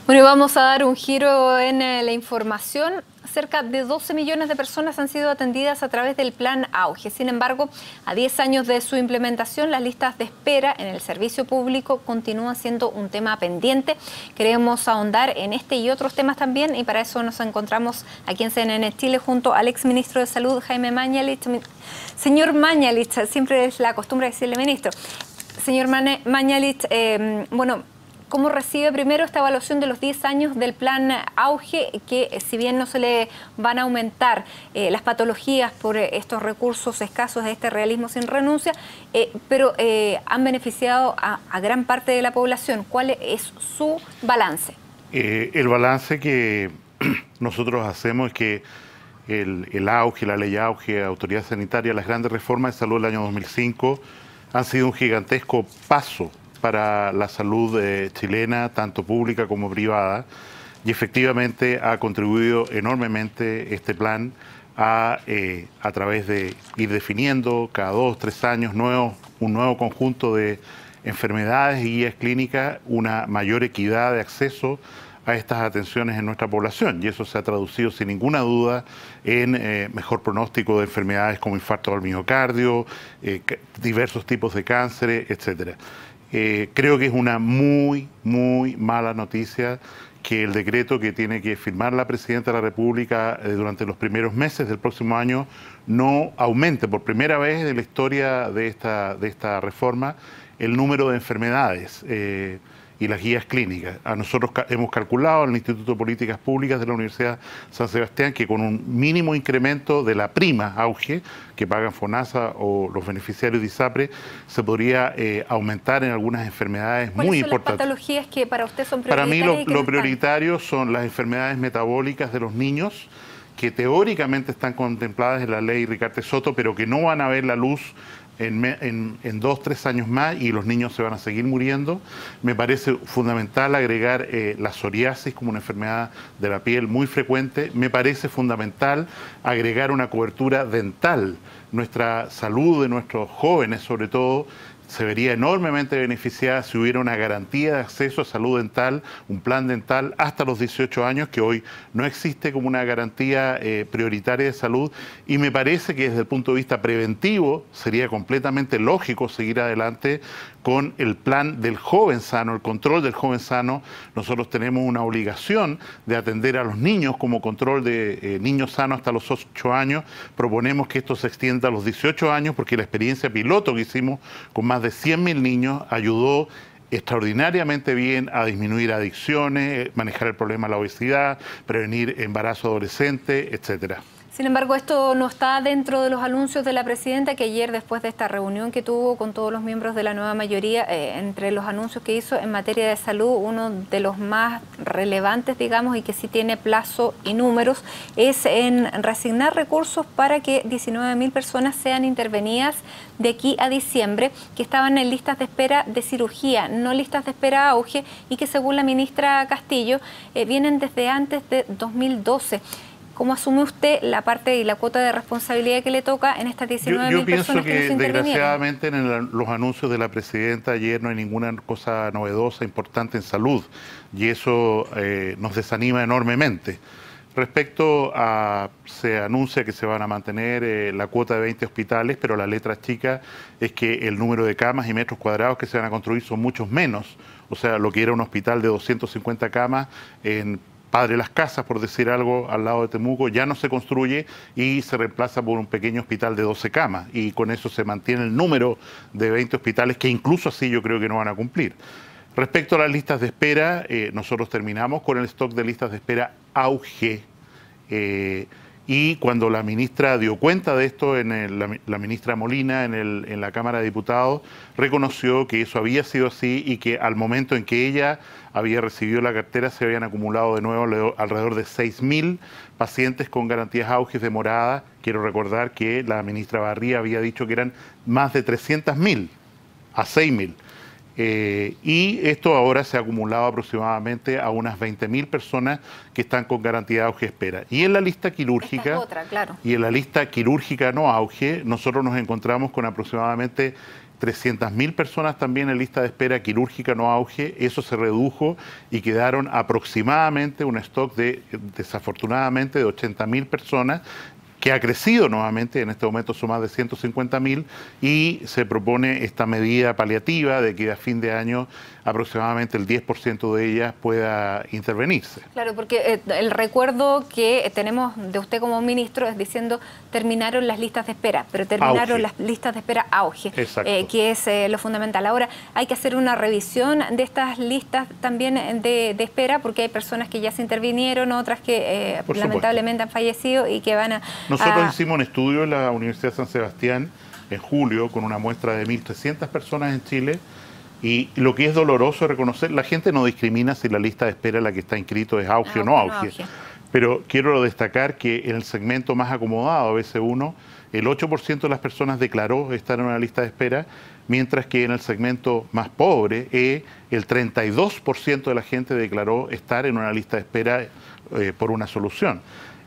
Bueno, vamos a dar un giro en la información. Cerca de 12 millones de personas han sido atendidas a través del Plan Auge. Sin embargo, a 10 años de su implementación, las listas de espera en el servicio público continúan siendo un tema pendiente. Queremos ahondar en este y otros temas también, y para eso nos encontramos aquí en CNN Chile junto al exministro de Salud, Jaime Mañalich. Señor Mañalich, siempre es la costumbre decirle ministro. Señor Mañalich, ¿cómo recibe primero esta evaluación de los 10 años del Plan Auge, que si bien no se le van a aumentar las patologías por estos recursos escasos de este realismo sin renuncia, pero han beneficiado a gran parte de la población? ¿Cuál es su balance? El balance que nosotros hacemos es que el Auge, la ley Auge, Autoridad Sanitaria, las grandes reformas de salud del año 2005 han sido un gigantesco paso para la salud chilena, tanto pública como privada, y efectivamente ha contribuido enormemente este plan a través de ir definiendo cada 2 o 3 años un nuevo conjunto de enfermedades y guías clínicas, una mayor equidad de acceso a estas atenciones en nuestra población, y eso se ha traducido sin ninguna duda en mejor pronóstico de enfermedades como infarto al miocardio, diversos tipos de cáncer, etcétera. Creo que es una muy mala noticia que el decreto que tiene que firmar la Presidenta de la República durante los primeros meses del próximo año no aumente por primera vez en la historia de esta reforma el número de enfermedades y las guías clínicas. Nosotros hemos calculado en el Instituto de Políticas Públicas de la Universidad San Sebastián que con un mínimo incremento de la prima Auge que pagan FONASA o los beneficiarios de ISAPRE, se podría aumentar en algunas enfermedades muy importantes. ¿Cuáles son las patologías que para usted son prioritarias? Para mí lo prioritario son las enfermedades metabólicas de los niños, que teóricamente están contempladas en la ley Ricarte Soto, pero que no van a ver la luz en 2 o 3 años más, y los niños se van a seguir muriendo. Me parece fundamental agregar la psoriasis como una enfermedad de la piel muy frecuente. Me parece fundamental agregar una cobertura dental. Nuestra salud de nuestros jóvenes, sobre todo, se vería enormemente beneficiada si hubiera una garantía de acceso a salud dental, un plan dental hasta los 18 años, que hoy no existe como una garantía prioritaria de salud, y me parece que desde el punto de vista preventivo sería completamente lógico seguir adelante con el plan del joven sano, el control del joven sano. Nosotros tenemos una obligación de atender a los niños como control de niños sanos hasta los 8 años. Proponemos que esto se extienda a los 18 años porque la experiencia piloto que hicimos con más de 100.000 niños ayudó extraordinariamente bien a disminuir adicciones, manejar el problema de la obesidad, prevenir embarazo adolescente, etcétera. Sin embargo, esto no está dentro de los anuncios de la Presidenta, que ayer, después de esta reunión que tuvo con todos los miembros de la nueva mayoría, entre los anuncios que hizo en materia de salud, uno de los más relevantes, digamos, y que sí tiene plazo y números, es en reasignar recursos para que 19.000 personas sean intervenidas de aquí a diciembre, que estaban en listas de espera de cirugía, no listas de espera Auge, y que según la ministra Castillo vienen desde antes de 2012. ¿Cómo asume usted la parte y la cuota de responsabilidad que le toca en estas 19.000 personas que no se intervinieron? Yo pienso que desgraciadamente en los anuncios de la Presidenta ayer no hay ninguna cosa novedosa, importante en salud, y eso nos desanima enormemente. Respecto a, se anuncia que se van a mantener la cuota de 20 hospitales, pero la letra chica es que el número de camas y metros cuadrados que se van a construir son muchos menos. O sea, lo que era un hospital de 250 camas en Padre Las Casas, por decir algo, al lado de Temuco, ya no se construye y se reemplaza por un pequeño hospital de 12 camas, y con eso se mantiene el número de 20 hospitales, que incluso así yo creo que no van a cumplir. Respecto a las listas de espera, nosotros terminamos con el stock de listas de espera Auge, y cuando la ministra dio cuenta de esto, la ministra Molina en la Cámara de Diputados reconoció que eso había sido así, y que al momento en que ella había recibido la cartera se habían acumulado de nuevo alrededor de 6.000 pacientes con garantías Auge de morada. Quiero recordar que la ministra Barría había dicho que eran más de 300.000 a 6.000. Y esto ahora se ha acumulado aproximadamente a unas 20.000 personas que están con garantía de Auge espera. Y en la lista quirúrgica, otra, claro. y en la lista quirúrgica no Auge, nosotros nos encontramos con aproximadamente 300.000 personas también en lista de espera quirúrgica no auge. Eso se redujo y quedaron aproximadamente un stock de, desafortunadamente, de 80.000 personas, que ha crecido nuevamente, en este momento son más de 150.000, y se propone esta medida paliativa de que a fin de año aproximadamente el 10% de ellas pueda intervenirse. Claro, porque el recuerdo que tenemos de usted como ministro es diciendo terminaron las listas de espera, pero terminaron auge. las listas de espera auge, que es lo fundamental. Ahora, hay que hacer una revisión de estas listas también de espera, porque hay personas que ya se intervinieron, otras que lamentablemente han fallecido y que van a... Nosotros hicimos un estudio en la Universidad de San Sebastián en julio con una muestra de 1.300 personas en Chile, y lo que es doloroso es reconocer, la gente no discrimina si la lista de espera en la que está inscrito es auge o no auge. Pero quiero destacar que en el segmento más acomodado, BC1, el 8% de las personas declaró estar en una lista de espera, mientras que en el segmento más pobre, el 32% de la gente declaró estar en una lista de espera por una solución.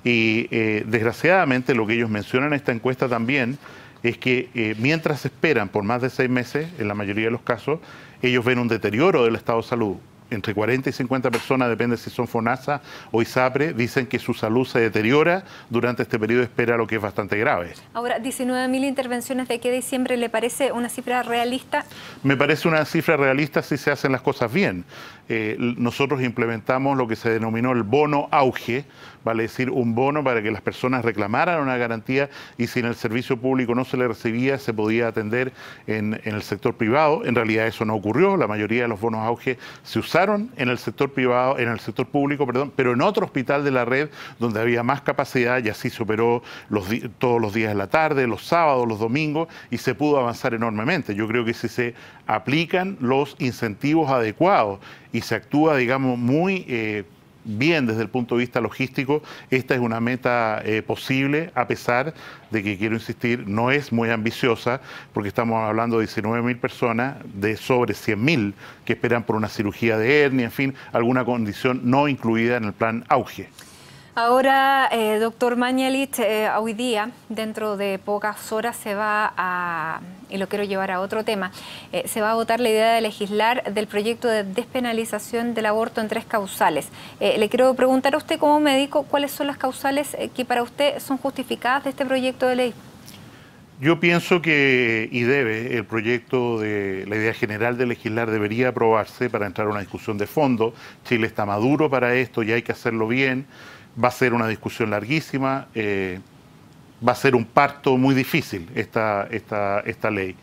Y desgraciadamente lo que ellos mencionan en esta encuesta también es que mientras esperan por más de 6 meses, en la mayoría de los casos, ellos ven un deterioro del estado de salud. Entre 40 y 50 personas, depende si son FONASA o ISAPRE, dicen que su salud se deteriora durante este periodo de espera, lo que es bastante grave. Ahora, 19.000 intervenciones de aquí a diciembre, ¿le parece una cifra realista? Me parece una cifra realista si se hacen las cosas bien. Nosotros implementamos lo que se denominó el bono auge, vale decir, un bono para que las personas reclamaran una garantía, y si en el servicio público no se le recibía, se podía atender en el sector privado. En realidad eso no ocurrió, la mayoría de los bonos auge se usaron en el sector privado, en el sector público, perdón, pero en otro hospital de la red donde había más capacidad, y así se operó todos los días de la tarde, los sábados, los domingos, y se pudo avanzar enormemente. Yo creo que si se aplican los incentivos adecuados y se actúa, digamos, muy bien desde el punto de vista logístico, esta es una meta posible, a pesar de que, quiero insistir, no es muy ambiciosa, porque estamos hablando de 19.000 personas, de sobre 100.000 que esperan por una cirugía de hernia, en fin, alguna condición no incluida en el plan auge. Ahora, doctor Mañalich, hoy día, dentro de pocas horas, se va a, y lo quiero llevar a otro tema, se va a votar la idea de legislar del proyecto de despenalización del aborto en 3 causales. Le quiero preguntar a usted como médico, ¿cuáles son las causales que para usted son justificadas de este proyecto de ley? Yo pienso que, y debe, el proyecto de la idea general de legislar debería aprobarse para entrar a una discusión de fondo. Chile está maduro para esto y hay que hacerlo bien. Va a ser una discusión larguísima, va a ser un parto muy difícil esta ley.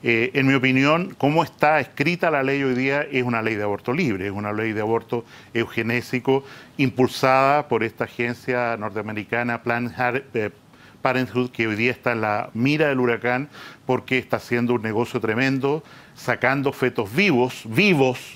En mi opinión, como está escrita la ley hoy día, es una ley de aborto libre, es una ley de aborto eugenésico impulsada por esta agencia norteamericana Planned Parenthood, que hoy día está en la mira del huracán porque está haciendo un negocio tremendo, sacando fetos vivos,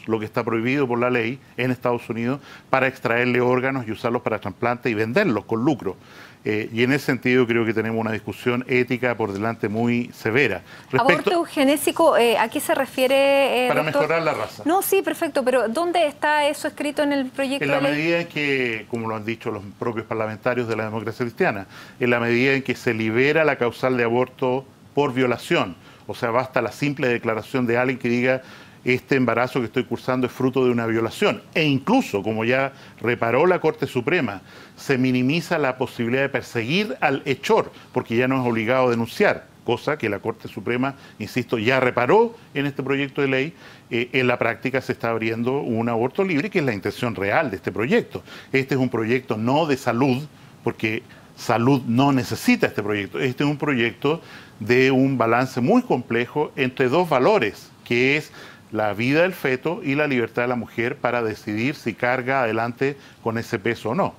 lo que está prohibido por la ley en Estados Unidos, para extraerle órganos y usarlos para trasplante y venderlos con lucro. Y en ese sentido creo que tenemos una discusión ética por delante muy severa. ¿Aborto eugenésico, a qué se refiere, para doctor? mejorar la raza. No, sí, perfecto, pero ¿dónde está eso escrito en el proyecto de ley? En la medida en que, como lo han dicho los propios parlamentarios de la democracia cristiana, en la medida en que se libera la causal de aborto por violación. O sea, basta la simple declaración de alguien que diga: este embarazo que estoy cursando es fruto de una violación. E incluso, como ya reparó la Corte Suprema, se minimiza la posibilidad de perseguir al hechor, porque ya no es obligado a denunciar, cosa que la Corte Suprema, insisto, ya reparó en este proyecto de ley. En la práctica se está abriendo un aborto libre, que es la intención real de este proyecto. Este es un proyecto no de salud, porque salud no necesita este proyecto. Este es un proyecto de un balance muy complejo entre 2 valores, que es la vida del feto y la libertad de la mujer para decidir si carga adelante con ese peso o no.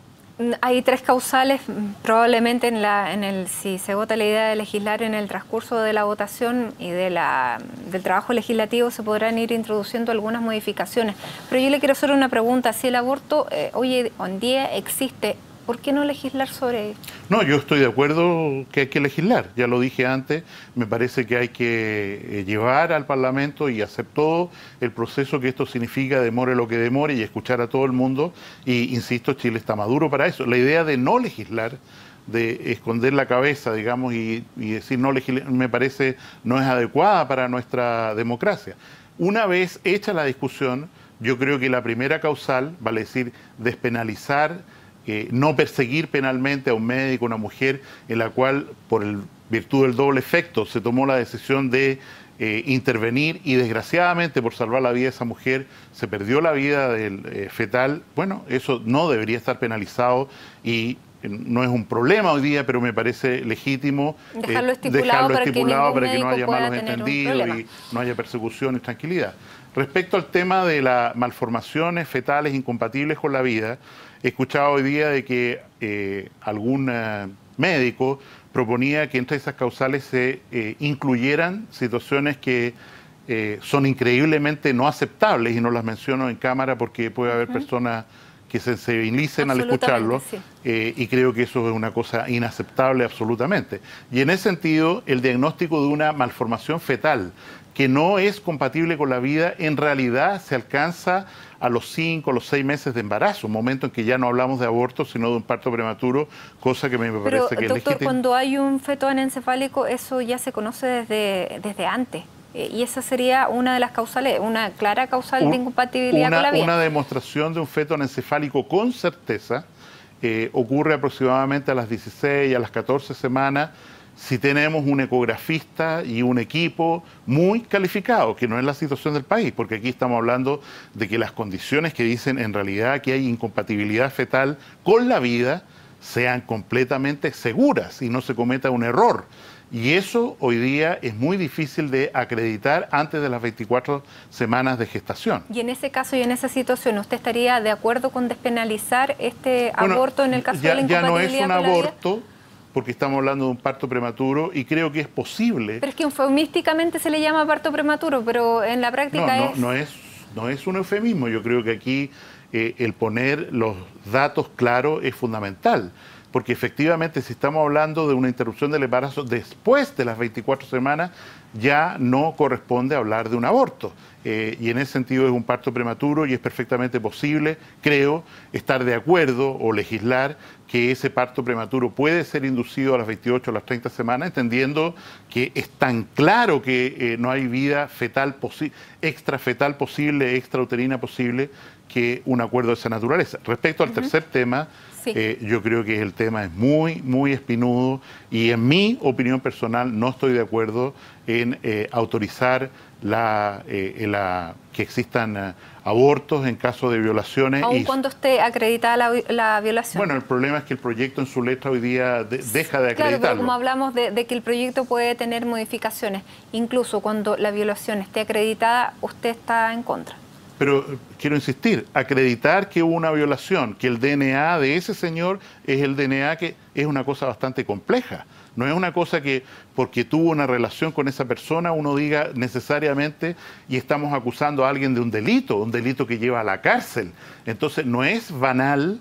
Hay 3 causales, probablemente si se vota la idea de legislar en el transcurso de la votación y del trabajo legislativo, se podrán ir introduciendo algunas modificaciones. Pero yo le quiero hacer una pregunta: si el aborto hoy en día existe, ¿por qué no legislar sobre ello? No, yo estoy de acuerdo que hay que legislar, ya lo dije antes, me parece que hay que llevar al Parlamento y hacer todo el proceso que esto significa, demore lo que demore, y escuchar a todo el mundo, y insisto, Chile está maduro para eso. La idea de no legislar de esconder la cabeza, digamos, y decir me parece no es adecuada para nuestra democracia. Una vez hecha la discusión, yo creo que la primera causal, vale decir, despenalizar, no perseguir penalmente a un médico, una mujer, en la cual, por virtud del doble efecto, se tomó la decisión de intervenir y desgraciadamente por salvar la vida de esa mujer se perdió la vida del fetal. Bueno, eso no debería estar penalizado y no es un problema hoy día, pero me parece legítimo dejarlo estipulado para que no haya malos entendidos y no haya persecución y tranquilidad. Respecto al tema de las malformaciones fetales incompatibles con la vida, he escuchado hoy día de que algún médico proponía que entre esas causales se incluyeran situaciones que son increíblemente no aceptables, y no las menciono en cámara porque puede haber personas que se sensibilicen al escucharlo, sí. Y creo que eso es una cosa inaceptable absolutamente. Y en ese sentido, el diagnóstico de una malformación fetal que no es compatible con la vida, en realidad se alcanza a los 5, los 6 meses de embarazo, un momento en que ya no hablamos de aborto, sino de un parto prematuro, cosa que me parece que es legítima. Doctor, cuando hay un feto anencefálico, eso ya se conoce desde antes. Y esa sería una de las causales, una clara causal de incompatibilidad con la vida. Una demostración de un feto anencefálico con certeza ocurre aproximadamente a las 16, a las 14 semanas, si tenemos un ecografista y un equipo muy calificado, que no es la situación del país, porque aquí estamos hablando de que las condiciones que dicen en realidad que hay incompatibilidad fetal con la vida sean completamente seguras y no se cometa un error. Y eso hoy día es muy difícil de acreditar antes de las 24 semanas de gestación. Y en ese caso y en esa situación, ¿usted estaría de acuerdo con despenalizar este aborto en el caso de la incompatibilidad ya no es un aborto, porque estamos hablando de un parto prematuro y creo que es posible. Pero es que eufemísticamente se le llama parto prematuro, pero en la práctica no es un eufemismo. Yo creo que aquí el poner los datos claros es fundamental. Porque efectivamente, si estamos hablando de una interrupción del embarazo después de las 24 semanas, ya no corresponde hablar de un aborto. Y en ese sentido es un parto prematuro y es perfectamente posible, creo, estar de acuerdo o legislar que ese parto prematuro puede ser inducido a las 28 o las 30 semanas, entendiendo que es tan claro que no hay vida fetal extrafetal posible, extrauterina posible, que un acuerdo de esa naturaleza. Respecto al tercer tema, sí. Yo creo que el tema es muy, muy espinudo y en mi opinión personal no estoy de acuerdo en autorizar que existan abortos en caso de violaciones. ¿Aun cuando esté acreditada la violación? Bueno, el problema es que el proyecto en su letra hoy día deja de acreditarlo. Claro, pero como hablamos de que el proyecto puede tener modificaciones, incluso cuando la violación esté acreditada, usted está en contra. Pero quiero insistir, acreditar que hubo una violación, que el DNA de ese señor es el DNA, que es una cosa bastante compleja. No es una cosa que porque tuvo una relación con esa persona uno diga necesariamente y estamos acusando a alguien de un delito que lleva a la cárcel. Entonces no es banal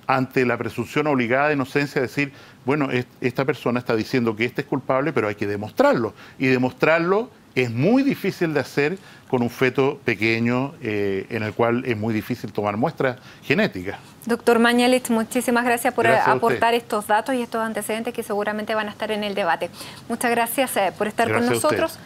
ante la presunción obligada de inocencia decir, bueno, esta persona está diciendo que este es culpable, pero hay que demostrarlo. Y demostrarlo es muy difícil de hacer con un feto pequeño en el cual es muy difícil tomar muestras genéticas. Doctor Mañalich, muchísimas gracias por aportar estos datos y estos antecedentes que seguramente van a estar en el debate. Muchas gracias por estar con nosotros.